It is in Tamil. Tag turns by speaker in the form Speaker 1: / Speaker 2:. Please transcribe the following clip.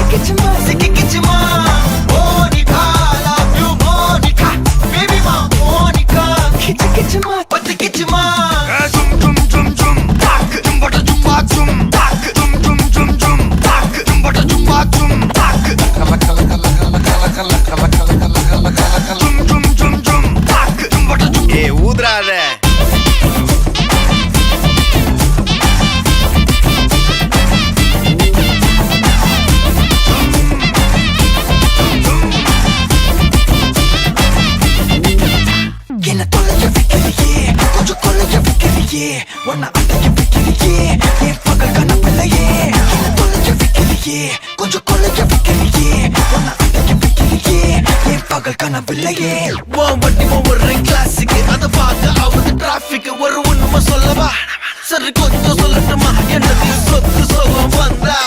Speaker 1: சிக்கிக்கிச்சுமா Monica love you Monica baby மா மோனிகா கிச்சுமா பத்திக்கிச்சுமா ஜும் ஜும் ஜும் ஜும் டாக் ஜும்பட ஜும்பா ஜும் டாக் ஜும் ஜும் ஜும் ஜும் டாக் ஜும்பட ஜும்பா ஜும் டாக் கல கல கல கல கல கல கல கல கல கல கல ஜும் ஜும் ஜும் ஜும் டாக் ஜும்பட ஜும் ஏ ஊதுறாத என்ன தொலைய வைக்கிறியே கொஞ்சம் கொலைய வைக்கிறியே உன்னை அடைய வைக்கிறியே என் பகல் கனப்பில்லையே என்ன தொலைய வைக்கிறியே கொஞ்சம் கொலைய வைக்கிறியே உன்னை அடைய வைக்கிறியே என் பகல் கனப்பில்லையே வண்டி ஒரு கிளாஸுக்கு அதை பார்க்க ஆகுது டிராபிக் ஒரு உண்மை சொல்லவா சரி கொஞ்சம் சொல்லட்டுமா என்னது சொத்து சொல்ல வந்தா